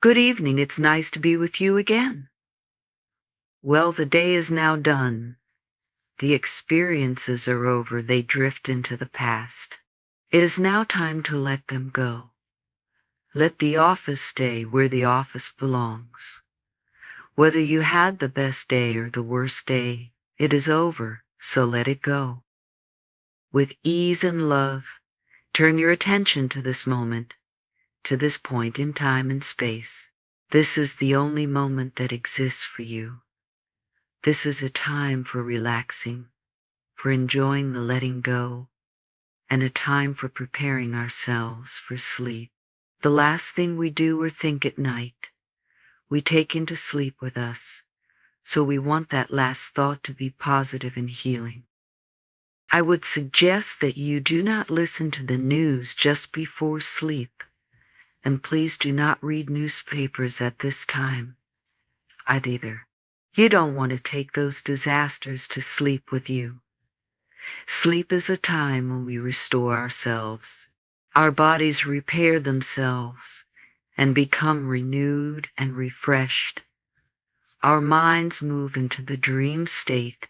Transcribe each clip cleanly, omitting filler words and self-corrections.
Good evening, it's nice to be with you again. Well, the day is now done. The experiences are over, they drift into the past. It is now time to let them go. Let the office stay where the office belongs. Whether you had the best day or the worst day, it is over, so let it go. With ease and love, turn your attention to this moment, to this point in time and space. This is the only moment that exists for you. This is a time for relaxing, for enjoying the letting go, and a time for preparing ourselves for sleep. The last thing we do or think at night, we take into sleep with us, so we want that last thought to be positive and healing. I would suggest that you do not listen to the news just before sleep, and please do not read newspapers at this time either. You don't want to take those disasters to sleep with you. Sleep is a time when we restore ourselves. Our bodies repair themselves and become renewed and refreshed. Our minds move into the dream state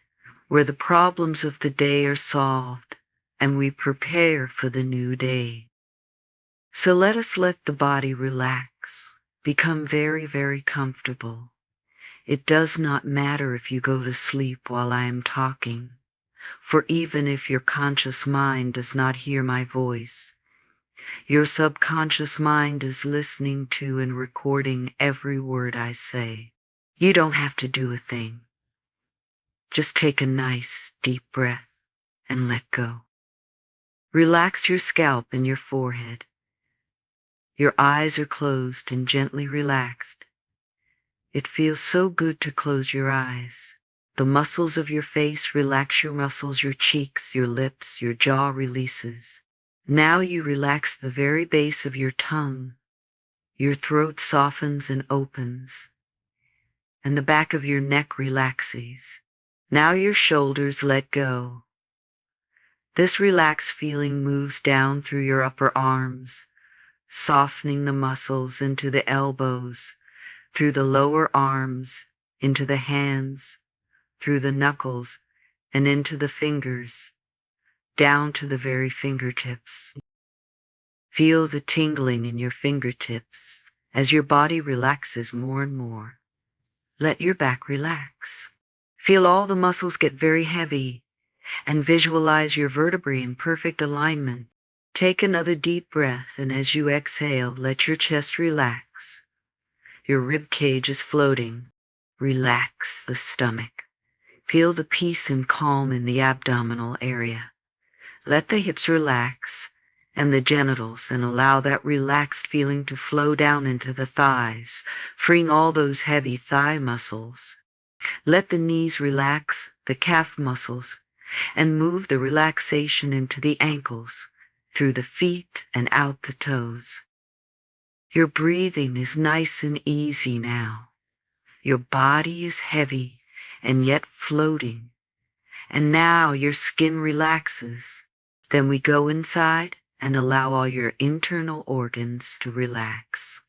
where the problems of the day are solved and we prepare for the new day. So let us let the body relax, become very, very comfortable. It does not matter if you go to sleep while I am talking, for even if your conscious mind does not hear my voice, your subconscious mind is listening to and recording every word I say. You don't have to do a thing. Just take a nice, deep breath and let go. Relax your scalp and your forehead. Your eyes are closed and gently relaxed. It feels so good to close your eyes. The muscles of your face relax your muscles, your cheeks, your lips, your jaw releases. Now you relax the very base of your tongue. Your throat softens and opens, and the back of your neck relaxes. Now your shoulders let go. This relaxed feeling moves down through your upper arms, softening the muscles into the elbows, through the lower arms, into the hands, through the knuckles, and into the fingers, down to the very fingertips. Feel the tingling in your fingertips as your body relaxes more and more. Let your back relax. Feel all the muscles get very heavy and visualize your vertebrae in perfect alignment. Take another deep breath, and as you exhale, let your chest relax. Your rib cage is floating. Relax the stomach. Feel the peace and calm in the abdominal area. Let the hips relax and the genitals, and allow that relaxed feeling to flow down into the thighs, freeing all those heavy thigh muscles. Let the knees relax, the calf muscles, and move the relaxation into the ankles, through the feet and out the toes. Your breathing is nice and easy now. Your body is heavy and yet floating. And now your skin relaxes. Then we go inside and allow all your internal organs to relax.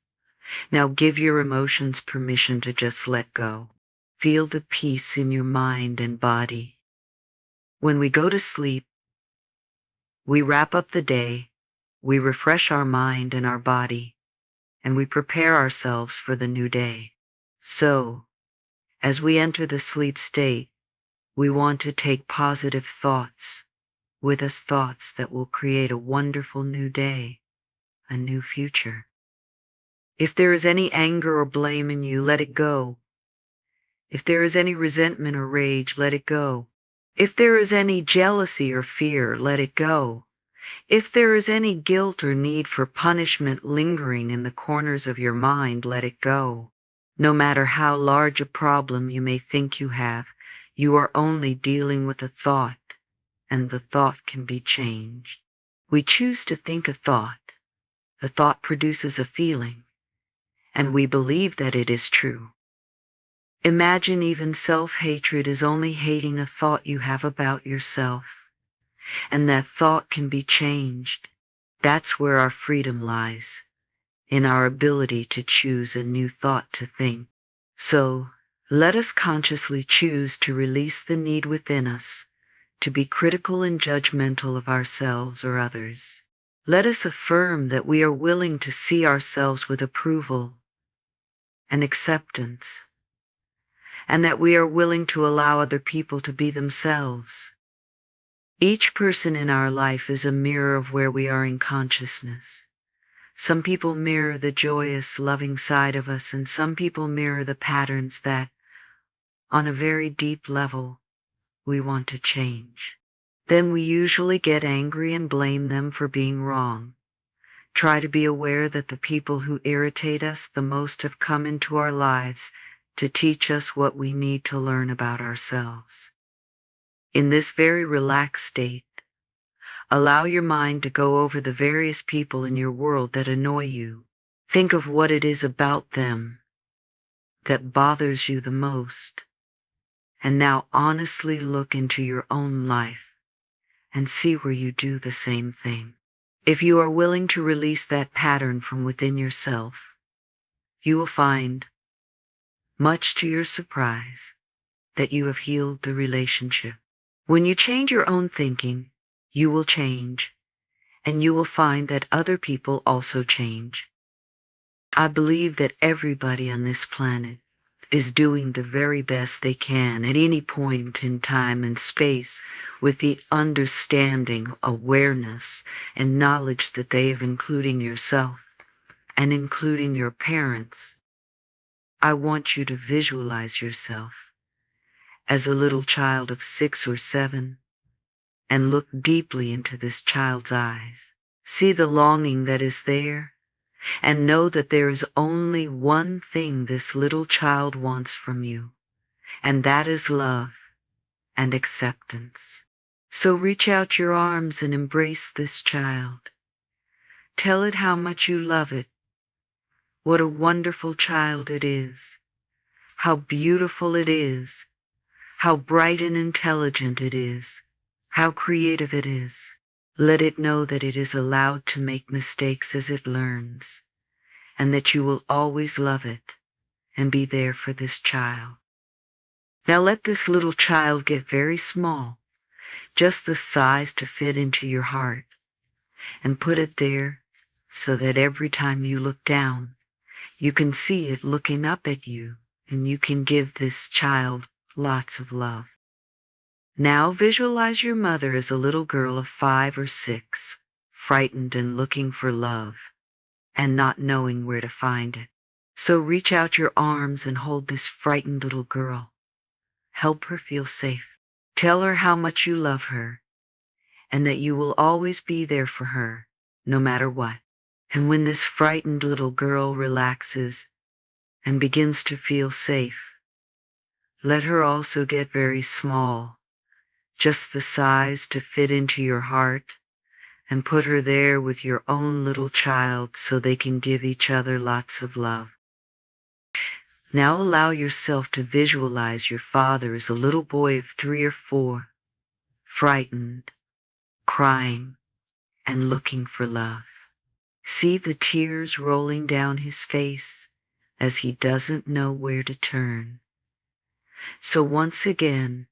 Now give your emotions permission to just let go. Feel the peace in your mind and body. When we go to sleep, we wrap up the day, we refresh our mind and our body, and we prepare ourselves for the new day. So, as we enter the sleep state, we want to take positive thoughts with us, thoughts that will create a wonderful new day, a new future. If there is any anger or blame in you, let it go. If there is any resentment or rage, let it go. If there is any jealousy or fear, let it go. If there is any guilt or need for punishment lingering in the corners of your mind, let it go. No matter how large a problem you may think you have, you are only dealing with a thought, and the thought can be changed. We choose to think a thought. The thought produces a feeling, and we believe that it is true. Imagine even self-hatred is only hating a thought you have about yourself, and that thought can be changed. That's where our freedom lies, in our ability to choose a new thought to think. So, let us consciously choose to release the need within us to be critical and judgmental of ourselves or others. Let us affirm that we are willing to see ourselves with approval and acceptance, and that we are willing to allow other people to be themselves. Each person in our life is a mirror of where we are in consciousness. Some people mirror the joyous, loving side of us, and some people mirror the patterns that, on a very deep level, we want to change. Then we usually get angry and blame them for being wrong. Try to be aware that the people who irritate us the most have come into our lives to teach us what we need to learn about ourselves. In this very relaxed state, allow your mind to go over the various people in your world that annoy you. Think of what it is about them that bothers you the most. And now honestly look into your own life and see where you do the same thing. If you are willing to release that pattern from within yourself, you will find, much to your surprise, that you have healed the relationship. When you change your own thinking, you will change, and you will find that other people also change. I believe that everybody on this planet is doing the very best they can at any point in time and space with the understanding, awareness, and knowledge that they have, including yourself and including your parents. I want you to visualize yourself as a little child of 6 or 7 and look deeply into this child's eyes. See the longing that is there, and know that there is only one thing this little child wants from you, and that is love and acceptance. So reach out your arms and embrace this child. Tell it how much you love it, what a wonderful child it is, how beautiful it is, how bright and intelligent it is, how creative it is. Let it know that it is allowed to make mistakes as it learns, and that you will always love it and be there for this child. Now let this little child get very small, just the size to fit into your heart, and put it there so that every time you look down, you can see it looking up at you, and you can give this child lots of love. Now visualize your mother as a little girl of 5 or 6, frightened and looking for love, and not knowing where to find it. So reach out your arms and hold this frightened little girl. Help her feel safe. Tell her how much you love her, and that you will always be there for her, no matter what. And when this frightened little girl relaxes and begins to feel safe, let her also get very small, just the size to fit into your heart, and put her there with your own little child so they can give each other lots of love. Now allow yourself to visualize your father as a little boy of 3 or 4, frightened, crying, and looking for love. See the tears rolling down his face as he doesn't know where to turn. So once again,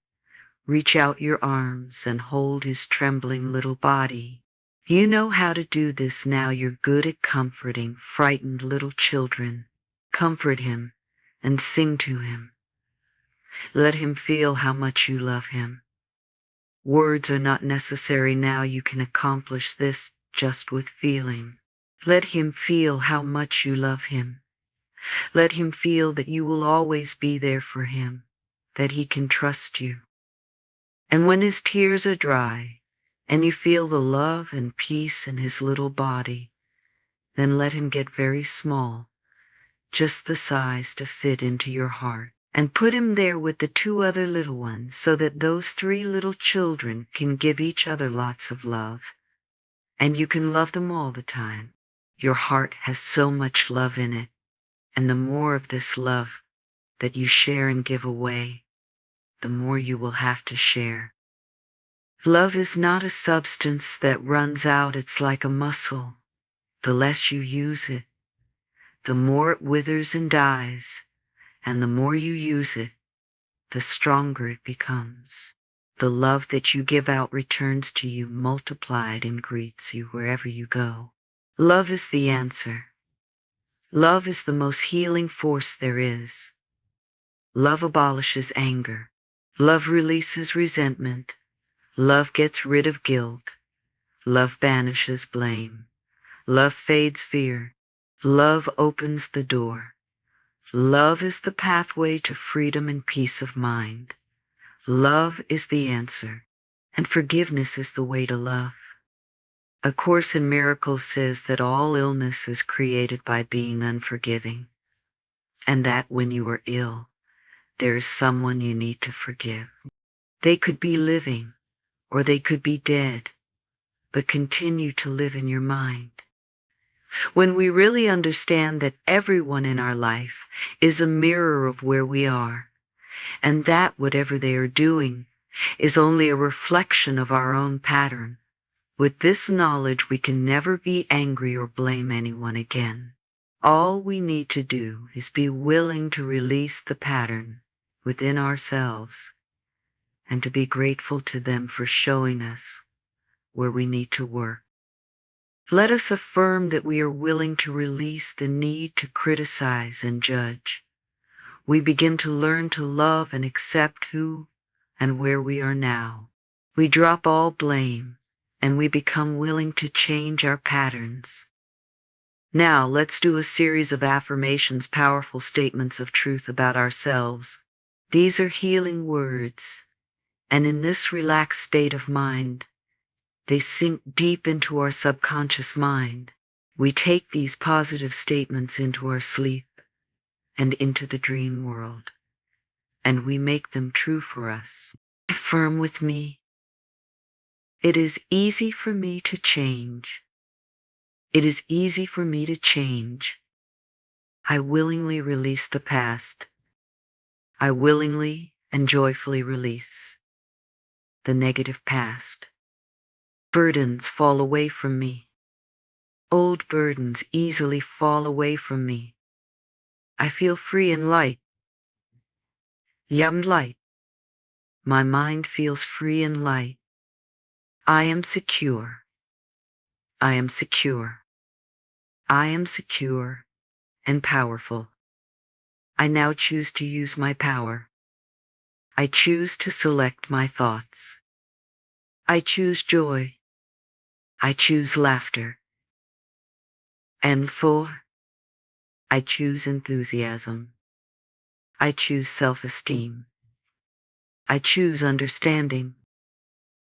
reach out your arms and hold his trembling little body. You know how to do this now. You're good at comforting frightened little children. Comfort him and sing to him. Let him feel how much you love him. Words are not necessary now. You can accomplish this just with feeling. Let him feel how much you love him. Let him feel that you will always be there for him, that he can trust you. And when his tears are dry, and you feel the love and peace in his little body, then let him get very small, just the size to fit into your heart, and put him there with the 2 other little ones so that those 3 little children can give each other lots of love, and you can love them all the time. Your heart has so much love in it, and the more of this love that you share and give away, the more you will have to share. Love is not a substance that runs out. It's like a muscle. The less you use it, the more it withers and dies, and the more you use it, the stronger it becomes. The love that you give out returns to you multiplied and greets you wherever you go. Love is the answer. Love is the most healing force there is. Love abolishes anger. Love releases resentment. Love gets rid of guilt. Love banishes blame. Love fades fear. Love opens the door. Love is the pathway to freedom and peace of mind. Love is the answer, and forgiveness is the way to love. A Course in Miracles says that all illness is created by being unforgiving, and that when you are ill, there is someone you need to forgive. They could be living, or they could be dead, but continue to live in your mind. When we really understand that everyone in our life is a mirror of where we are, and that whatever they are doing is only a reflection of our own pattern, with this knowledge we can never be angry or blame anyone again. All we need to do is be willing to release the pattern within ourselves and to be grateful to them for showing us where we need to work. Let us affirm that we are willing to release the need to criticize and judge. We begin to learn to love and accept who and where we are now. We drop all blame and we become willing to change our patterns. Now let's do a series of affirmations, powerful statements of truth about ourselves. These are healing words, and in this relaxed state of mind, they sink deep into our subconscious mind. We take these positive statements into our sleep and into the dream world, and we make them true for us. Affirm with me. It is easy for me to change. It is easy for me to change. I willingly release the past. I willingly and joyfully release the negative past. Burdens fall away from me. Old burdens easily fall away from me. I feel free and light. Yum light. My mind feels free and light. I am secure. I am secure. I am secure and powerful. I now choose to use my power. I choose to select my thoughts. I choose joy. I choose laughter. And 4, I choose enthusiasm. I choose self-esteem. I choose understanding.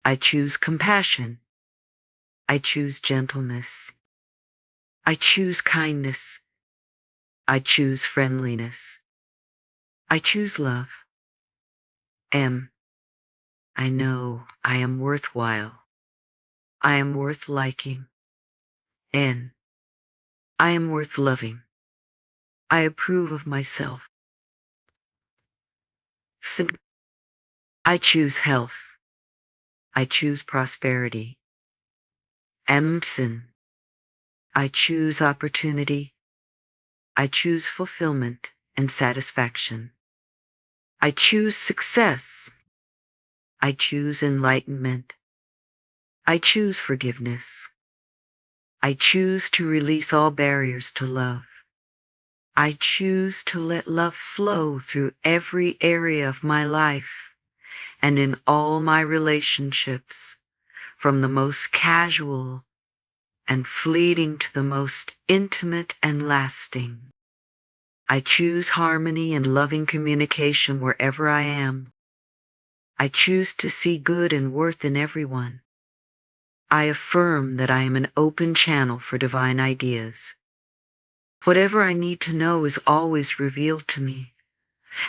I choose compassion. I choose gentleness. I choose kindness. I choose friendliness. I choose love. M, I know I am worthwhile. I am worth liking. N, I am worth loving. I approve of myself. S, I choose health. I choose prosperity. M, I choose opportunity. I choose fulfillment and satisfaction. I choose success. I choose enlightenment. I choose forgiveness. I choose to release all barriers to love. I choose to let love flow through every area of my life and in all my relationships, from the most casual and fleeting to the most intimate and lasting. I choose harmony and loving communication wherever I am. I choose to see good and worth in everyone. I affirm that I am an open channel for divine ideas. Whatever I need to know is always revealed to me,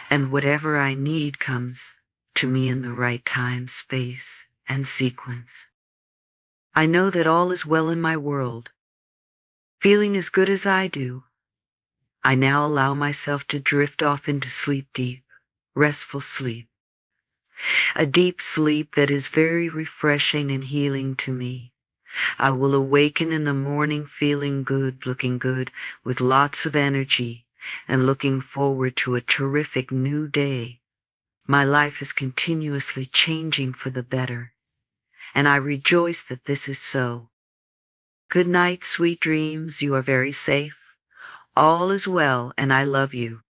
and whatever I need comes to me in the right time, space, and sequence. I know that all is well in my world. Feeling as good as I do, I now allow myself to drift off into sleep, deep, restful sleep. A deep sleep that is very refreshing and healing to me, I will awaken in the morning feeling good, looking good, with lots of energy, and looking forward to a terrific new day. My life is continuously changing for the better, and I rejoice that this is so. Good night, sweet dreams. You are very safe. All is well, and I love you.